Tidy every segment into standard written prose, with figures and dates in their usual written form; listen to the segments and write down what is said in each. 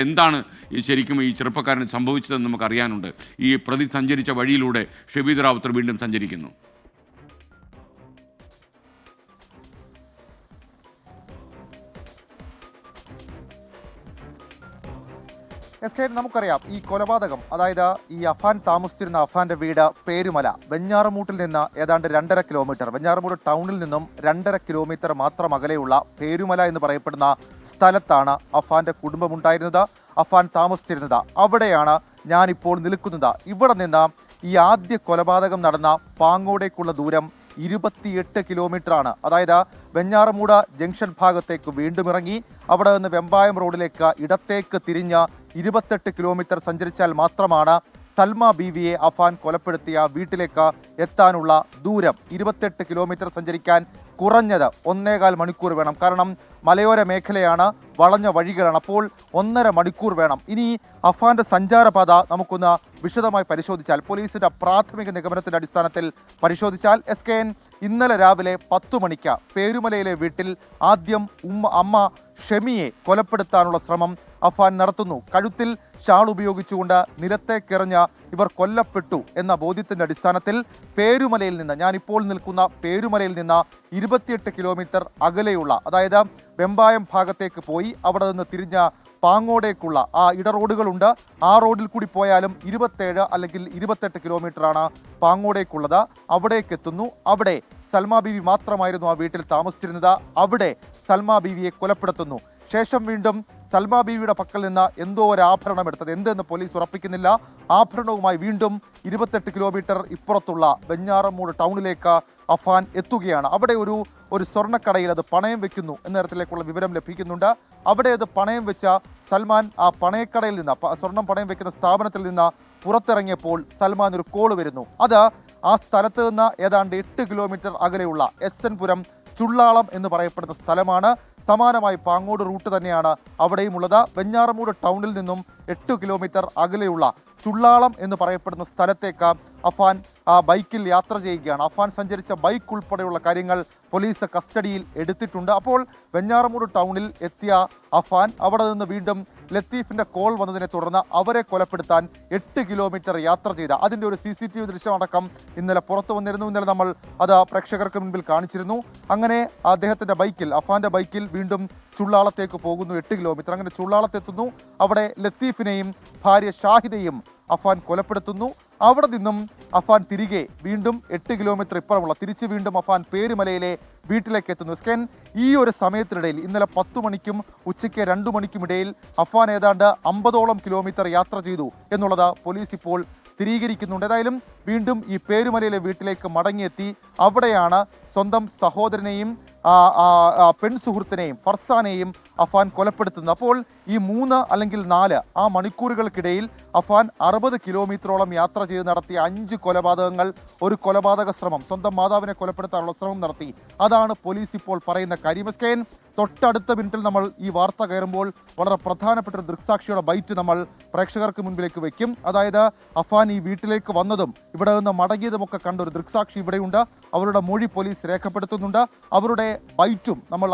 എന്താണ് ശരിക്കും ഈ ചെറുപ്പക്കാരന് സംഭവിച്ചതെന്ന് നമുക്കറിയാനുണ്ട്. ഈ പ്രതി സഞ്ചരിച്ച വഴിയിലൂടെ ഷബീദ് റാവുത്തർ വീണ്ടും സഞ്ചരിക്കുന്നു. നമുക്കറിയാം ഈ കൊലപാതകം, അതായത് ഈ അഫാൻ താമസിച്ചിരുന്ന അഫാന്റെ വീട് പേരുമല വെഞ്ഞാറമൂട്ടിൽ നിന്ന് ഏതാണ്ട് 2.5 കിലോമീറ്റർ, വെഞ്ഞാറമൂട് ടൗണിൽ നിന്നും 2.5 കിലോമീറ്റർ മാത്രം അകലെയുള്ള പേരുമല എന്ന് പറയപ്പെടുന്ന സ്ഥലത്താണ് അഫാന്റെ കുടുംബമുണ്ടായിരുന്നത്, അഫാൻ താമസിച്ചിരുന്നത്. അവിടെയാണ് ഞാനിപ്പോൾ നിൽക്കുന്നത്. ഇവിടെ നിന്ന് ഈ ആദ്യ കൊലപാതകം നടന്ന പാങ്ങോടേക്കുള്ള ദൂരം 28 കിലോമീറ്റർ ആണ്. അതായത് വെഞ്ഞാറമൂട് ജംഗ്ഷൻ ഭാഗത്തേക്ക് വീണ്ടും ഇറങ്ങി അവിടെ നിന്ന് വെമ്പായം റോഡിലേക്ക് ഇടത്തേക്ക് തിരിഞ്ഞ് 28 കിലോമീറ്റർ സഞ്ചരിച്ചാൽ മാത്രമാണ് സൽമ ബീവിയെ അഫാൻ കൊലപ്പെടുത്തിയ വീട്ടിലേക്ക് എത്താനുള്ള ദൂരം. 28 കിലോമീറ്റർ സഞ്ചരിക്കാൻ കുറഞ്ഞത് 1.25 മണിക്കൂർ വേണം. കാരണം മലയോര മേഖലയാണ്, വളഞ്ഞ വഴികളാണ്. അപ്പോൾ 1.5 മണിക്കൂർ വേണം. ഇനി അഫാന്റെ സഞ്ചാരപാത നമുക്കൊന്ന് വിശദമായി പരിശോധിച്ചാൽ, പോലീസിന്റെ പ്രാഥമിക നിഗമനത്തിന്റെ അടിസ്ഥാനത്തിൽ പരിശോധിച്ചാൽ, SKN ഇന്നലെ രാവിലെ 10 മണിക്ക് പേരുമലയിലെ വീട്ടിൽ ആദ്യം അമ്മ ഷെമിയെ കൊലപ്പെടുത്താനുള്ള ശ്രമം അഫാൻ നടത്തുന്നു. കഴുത്തിൽ ഷാൾ ഉപയോഗിച്ചുകൊണ്ട് നിലത്തേക്കെറിഞ്ഞ് ഇവർ കൊല്ലപ്പെട്ടു എന്ന ബോധ്യത്തിന്റെ അടിസ്ഥാനത്തിൽ പേരുമലയിൽ നിന്ന്, ഞാനിപ്പോൾ നിൽക്കുന്ന പേരുമലയിൽ നിന്ന് 28 കിലോമീറ്റർ അകലെയുള്ള, അതായത് വെമ്പായം ഭാഗത്തേക്ക് പോയി അവിടെ നിന്ന് തിരിഞ്ഞ പാങ്ങോടേക്കുള്ള ആ ഇടറോഡുകളുണ്ട്. ആ റോഡിൽ കൂടി പോയാലും 27 അല്ലെങ്കിൽ 28 കിലോമീറ്ററാണ് പാങ്ങോടേക്കുള്ളത്. അവിടേക്ക് എത്തുന്നു. അവിടെ സൽമ ബീവി മാത്രമായിരുന്നു ആ വീട്ടിൽ താമസിച്ചിരുന്നത്. അവിടെ സൽമ ബീവിയെ കൊലപ്പെടുത്തുന്നു. ശേഷം വീണ്ടും സൽമ ബീവിയുടെ പക്കൽ നിന്ന് എന്തോ ഒരു ആഭരണം എടുത്തത്, എന്തെന്ന് പോലീസ് ഉറപ്പിക്കുന്നില്ല. ആഭരണവുമായി വീണ്ടും 28 കിലോമീറ്റർ ഇപ്പുറത്തുള്ള വെഞ്ഞാറമൂട് ടൗണിലേക്ക് അഫാൻ എത്തുകയാണ്. അവിടെ ഒരു സ്വർണ്ണക്കടയിൽ അത് പണയം വെക്കുന്നു എന്ന തരത്തിലേക്കുള്ള വിവരം ലഭിക്കുന്നുണ്ട്. അവിടെ അത് പണയം വെച്ച സൽമാൻ ആ പണയക്കടയിൽ നിന്ന്, സ്വർണം പണയം വെക്കുന്ന സ്ഥാപനത്തിൽ നിന്ന് പുറത്തിറങ്ങിയപ്പോൾ സൽമാൻ ഒരു കോള് വരുന്നു. അത് ആ സ്ഥലത്ത് നിന്ന് ഏതാണ്ട് 8 കിലോമീറ്റർ അകലെയുള്ള SN പുരം ചുള്ളാളം എന്ന് പറയപ്പെടുന്ന സ്ഥലമാണ്. സമാനമായി പാങ്ങോട് റൂട്ട് തന്നെയാണ് അവിടെയും ഉള്ളത്. വെഞ്ഞാറമൂട് ടൗണിൽ നിന്നും 8 കിലോമീറ്റർ അകലെയുള്ള ചുള്ളാളം എന്ന് പറയപ്പെടുന്ന സ്ഥലത്തേക്ക് അഫാൻ ബൈക്കിൽ യാത്ര ചെയ്യുകയാണ്. അഫാൻ സഞ്ചരിച്ച ബൈക്ക് ഉൾപ്പെടെയുള്ള കാര്യങ്ങൾ പോലീസ് കസ്റ്റഡിയിൽ എടുത്തിട്ടുണ്ട്. അപ്പോൾ വെഞ്ഞാറമൂട് ടൗണിൽ എത്തിയ അഫാൻ അവിടെ നിന്ന് വീണ്ടും ലത്തീഫിന്റെ കോൾ വന്നതിനെ തുടർന്ന് അവരെ കൊലപ്പെടുത്താൻ 8 കിലോമീറ്റർ യാത്ര ചെയ്ത അതിൻ്റെ ഒരു CCTV ദൃശ്യമടക്കം ഇന്നലെ പുറത്തു വന്നിരുന്നു. ഇന്നലെ നമ്മൾ അത് പ്രേക്ഷകർക്ക് മുൻപിൽ കാണിച്ചിരുന്നു. അങ്ങനെ അദ്ദേഹത്തിന്റെ ബൈക്കിൽ, അഫാന്റെ ബൈക്കിൽ വീണ്ടും ചുള്ളാളത്തേക്ക് പോകുന്നു. 8 കിലോമീറ്റർ. അങ്ങനെ ചുള്ളാളത്തെത്തുന്നു. അവിടെ ലത്തീഫിനെയും ഭാര്യ ഷാഹിദയും അഫാൻ കൊലപ്പെടുത്തുന്നു. അവിടെ നിന്നും അഫാൻ തിരികെ വീണ്ടും 8 കിലോമീറ്റർ ഇപ്പുറമുള്ള തിരിച്ച് വീണ്ടും അഫാൻ പേരുമലയിലെ വീട്ടിലേക്ക് എത്തുന്നു. SKN ഈ ഒരു സമയത്തിനിടയിൽ ഇന്നലെ 10 മണിക്കും ഉച്ചയ്ക്ക് 2 മണിക്കും ഇടയിൽ അഫാൻ ഏതാണ്ട് 50ഓളം കിലോമീറ്റർ യാത്ര ചെയ്തു എന്നുള്ളത് പോലീസ് ഇപ്പോൾ സ്ഥിരീകരിക്കുന്നുണ്ട്. ഏതായാലും വീണ്ടും ഈ പേരുമലയിലെ വീട്ടിലേക്ക് മടങ്ങിയെത്തി. അവിടെയാണ് സ്വന്തം സഹോദരനെയും പെൺസുഹൃത്തിനെയും ഫർസാനെയും അഫാൻ കൊലപ്പെടുത്തുന്നത്. അപ്പോൾ ഈ 3 അല്ലെങ്കിൽ 4 ആ മണിക്കൂറുകൾക്കിടയിൽ അഫാൻ 60 കിലോമീറ്ററോളം യാത്ര ചെയ്ത് നടത്തിയ 5 കൊലപാതകങ്ങൾ, ഒരു കൊലപാതക ശ്രമം, സ്വന്തം മാതാവിനെ കൊലപ്പെടുത്താനുള്ള ശ്രമം നടത്തി. അതാണ് പോലീസ് ഇപ്പോൾ പറയുന്ന കാര്യം. SKN തൊട്ടടുത്ത മിനിറ്റിൽ നമ്മൾ ഈ വാർത്ത കയറുമ്പോൾ വളരെ പ്രധാനപ്പെട്ട ഒരു ദൃക്സാക്ഷിയുടെ ബൈറ്റ് നമ്മൾ പ്രേക്ഷകർക്ക് മുൻപിലേക്ക് വെക്കും. അതായത് അഫാൻ ഈ വീട്ടിലേക്ക് വന്നതും ഇവിടെ നിന്ന് മടങ്ങിയതുമൊക്കെ കണ്ട ഒരു ദൃക്സാക്ഷി ഇവിടെയുണ്ട്. അവരുടെ മൊഴി പോലീസ് രേഖപ്പെടുത്തുന്നുണ്ട്. അവരുടെ ബൈറ്റും നമ്മൾ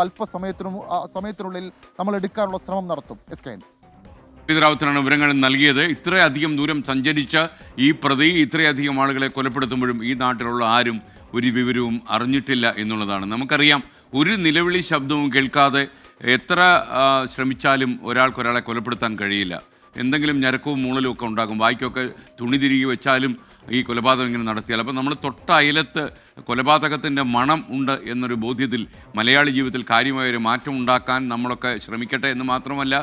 സമയത്തിനുള്ളിൽ നമ്മൾ എടുക്കാനുള്ള ശ്രമം നടത്തും. SKN റാവുത്തറാണ് വിവരങ്ങൾ നൽകിയത്. ഇത്രയധികം ദൂരം സഞ്ചരിച്ച ഈ പ്രതി ഇത്രയധികം ആളുകളെ കൊലപ്പെടുത്തുമ്പോഴും ഈ നാട്ടിലുള്ള ആരും ഒരു വിവരവും അറിഞ്ഞിട്ടില്ല എന്നുള്ളതാണ്. നമുക്കറിയാം, ഒരു നിലവിളി ശബ്ദവും കേൾക്കാതെ എത്ര ശ്രമിച്ചാലും ഒരാൾക്കൊരാളെ കൊലപ്പെടുത്താൻ കഴിയില്ല. എന്തെങ്കിലും ഞരക്കവും മൂളലും ഒക്കെ ഉണ്ടാകും. വായിക്കൊക്കെ തുണി തിരികെ വെച്ചാലും ഈ കൊലപാതകം ഇങ്ങനെ നടത്തിയാൽ. അപ്പോൾ നമ്മൾ തൊട്ട അയലത്ത് കൊലപാതകത്തിൻ്റെ മണം ഉണ്ട് എന്നൊരു ബോധ്യത്തിൽ മലയാളി ജീവിതത്തിൽ കാര്യമായൊരു മാറ്റം ഉണ്ടാക്കാൻ നമ്മളൊക്കെ ശ്രമിക്കട്ടെ എന്ന് മാത്രമല്ല,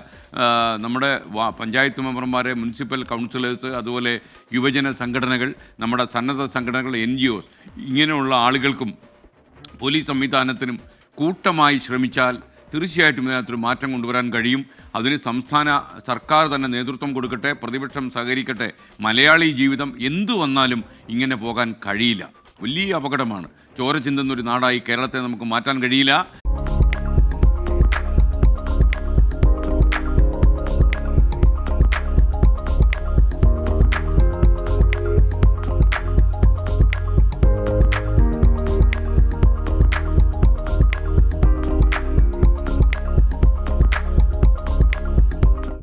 നമ്മുടെ പഞ്ചായത്ത് മെമ്പർമാരെ, മുനിസിപ്പൽ കൗൺസിലേഴ്സ്, അതുപോലെ യുവജന സംഘടനകൾ, നമ്മുടെ സന്നദ്ധ സംഘടനകൾ, NGOs, ഇങ്ങനെയുള്ള ആളുകൾക്കും പോലീസ് സംവിധാനത്തിനും കൂട്ടമായി ശ്രമിച്ചാൽ തീർച്ചയായിട്ടും ഇതിനകത്തൊരു മാറ്റം കൊണ്ടുവരാൻ കഴിയും. അതിന് സംസ്ഥാന സർക്കാർ തന്നെ നേതൃത്വം കൊടുക്കട്ടെ, പ്രതിപക്ഷം സഹകരിക്കട്ടെ. മലയാളി ജീവിതം എന്തു വന്നാലും ഇങ്ങനെ പോകാൻ കഴിയില്ല. വലിയ അപകടമാണ്. ചോര ചിന്തുന്നൊരു നാടായി കേരളത്തെ നമുക്ക് മാറ്റാൻ കഴിയില്ല.